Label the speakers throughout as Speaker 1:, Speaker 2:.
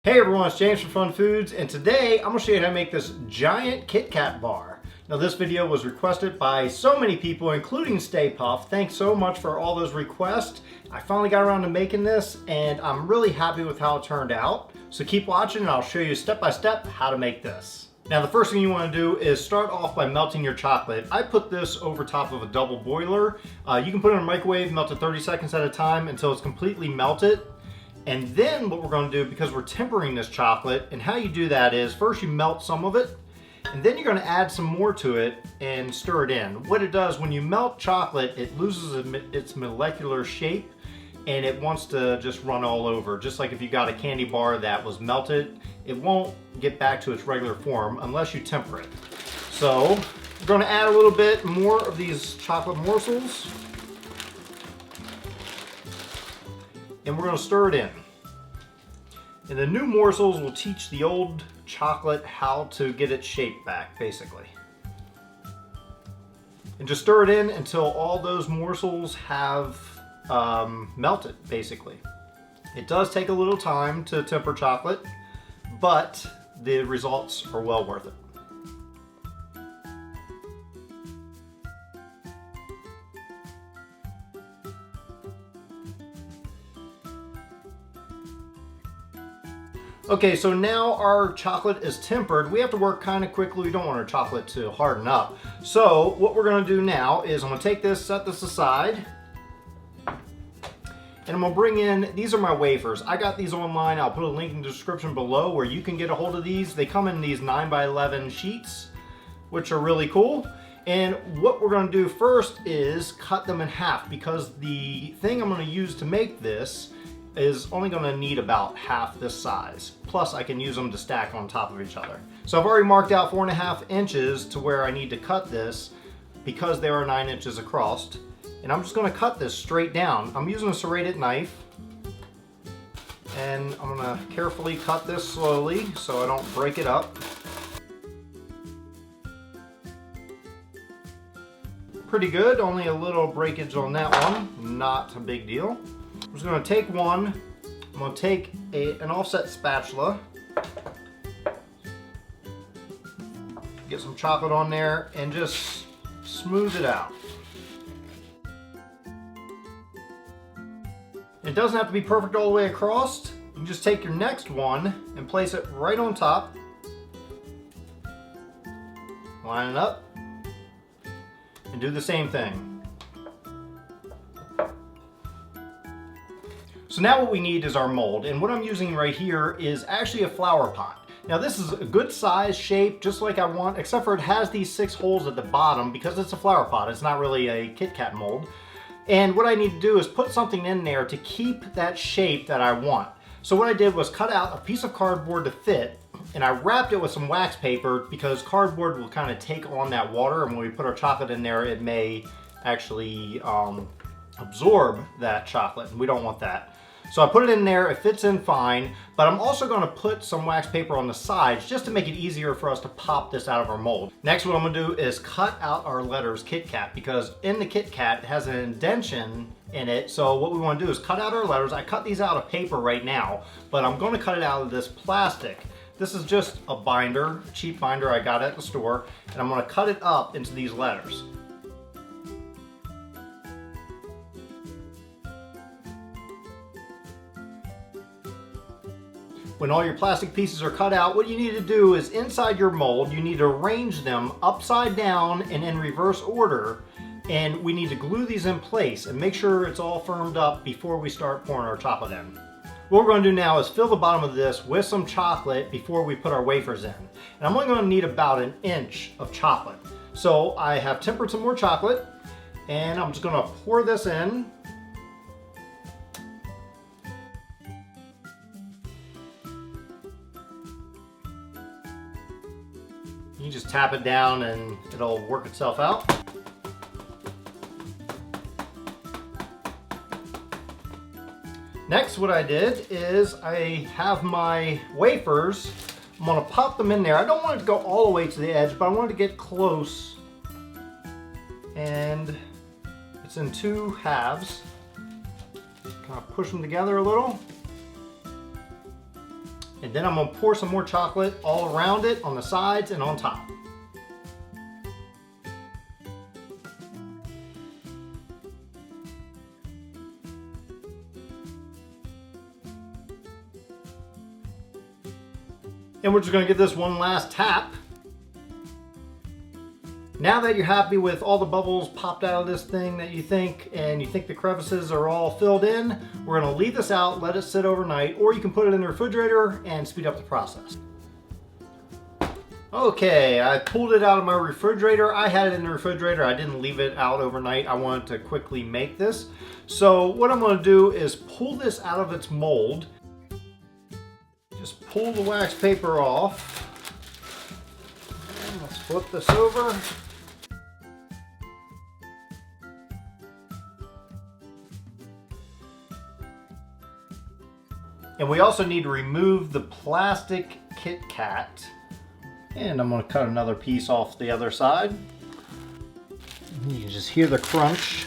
Speaker 1: Hey everyone, it's James from Fun Foods, and today I'm going to show you how to make this giant Kit Kat bar. Now this video was requested by so many people, including Stay Puft. Thanks so much for all those requests. I finally got around to making this, and I'm really happy with how it turned out. So keep watching and I'll show you step by step how to make this. Now the first thing you want to do is start off by melting your chocolate. I put this over top of a double boiler. You can put it in a microwave, melt it 30 seconds at a time until it's completely melted. And then what we're going to do, because we're tempering this chocolate, and how you do that is first you melt some of it, and then you're going to add some more to it and stir it in. What it does, when you melt chocolate, it loses its molecular shape and it wants to just run all over. Just like if you got a candy bar that was melted, it won't get back to its regular form unless you temper it. So we're going to add a little bit more of these chocolate morsels. And we're going to stir it in. And the new morsels will teach the old chocolate how to get its shape back, basically. And just stir it in until all those morsels have melted, basically. It does take a little time to temper chocolate, but the results are well worth it. Okay, so now our chocolate is tempered. We have to work kind of quickly. We don't want our chocolate to harden up. So what we're going to do now is I'm going to take this, set this aside, and I'm going to bring in, these are my wafers. I got these online. I'll put a link in the description below where you can get a hold of these. They come in these 9x11 sheets, which are really cool. And what we're going to do first is cut them in half, because the thing I'm going to use to make this is only going to need about half this size. Plus I can use them to stack on top of each other. So I've already marked out 4.5 inches to where I need to cut this, because they are 9 inches across. And I'm just going to cut this straight down. I'm using a serrated knife, and I'm going to carefully cut this slowly so I don't break it up. Pretty good, only a little breakage on that one, not a big deal. I'm just going to take one, I'm going to take an offset spatula, get some chocolate on there, and just smooth it out. It doesn't have to be perfect all the way across. You can just take your next one and place it right on top, line it up, and do the same thing. So now what we need is our mold, and what I'm using right here is actually a flower pot. Now this is a good size shape, just like I want, except for it has these 6 holes at the bottom because it's a flower pot. It's not really a Kit Kat mold. And what I need to do is put something in there to keep that shape that I want. So what I did was cut out a piece of cardboard to fit, and I wrapped it with some wax paper, because cardboard will kind of take on that water, and when we put our chocolate in there, it may actually absorb that chocolate, and we don't want that. So I put it in there, it fits in fine, but I'm also going to put some wax paper on the sides just to make it easier for us to pop this out of our mold. Next, what I'm going to do is cut out our letters Kit Kat, because in the Kit Kat it has an indention in it. So what we want to do is cut out our letters. I cut these out of paper right now, but I'm going to cut it out of this plastic. This is just a binder, cheap binder I got at the store, and I'm going to cut it up into these letters. When all your plastic pieces are cut out, what you need to do is inside your mold, you need to arrange them upside down and in reverse order, and we need to glue these in place and make sure it's all firmed up before we start pouring our chocolate in. What we're going to do now is fill the bottom of this with some chocolate before we put our wafers in. And I'm only going to need about 1 inch of chocolate. So I have tempered some more chocolate, and I'm just going to pour this in. You just tap it down and it'll work itself out. Next, what I did is I have my wafers. I'm going to pop them in there. I don't want it to go all the way to the edge, but I want it to get close. And it's in 2 halves. Kind of push them together a little. And then I'm gonna pour some more chocolate all around it, on the sides and on top. And we're just gonna give this one last tap. Now that you're happy with all the bubbles popped out of this thing that you think, and you think the crevices are all filled in, we're gonna leave this out, let it sit overnight, or you can put it in the refrigerator and speed up the process. Okay, I pulled it out of my refrigerator. I had it in the refrigerator. I didn't leave it out overnight. I wanted to quickly make this. So what I'm gonna do is pull this out of its mold. Just pull the wax paper off. And let's flip this over. And we also need to remove the plastic Kit Kat. And I'm going to cut another piece off the other side. You can just hear the crunch.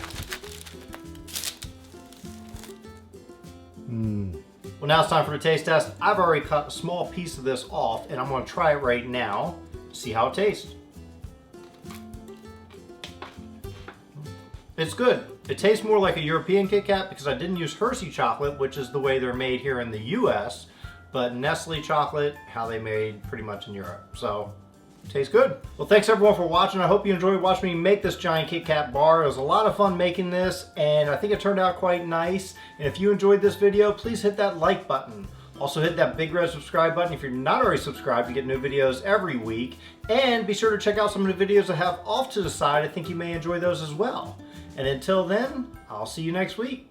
Speaker 1: Well, now it's time for the taste test. I've already cut a small piece of this off, and I'm going to try it right now to see how it tastes. It's good. It tastes more like a European Kit Kat because I didn't use Hershey chocolate, which is the way they're made here in the US, but Nestle chocolate, how they made pretty much in Europe. So, tastes good. Well, thanks everyone for watching. I hope you enjoyed watching me make this giant Kit Kat bar. It was a lot of fun making this, and I think it turned out quite nice. And if you enjoyed this video, please hit that like button. Also hit that big red subscribe button if you're not already subscribed to get new videos every week. And be sure to check out some of the videos I have off to the side. I think you may enjoy those as well. And until then, I'll see you next week.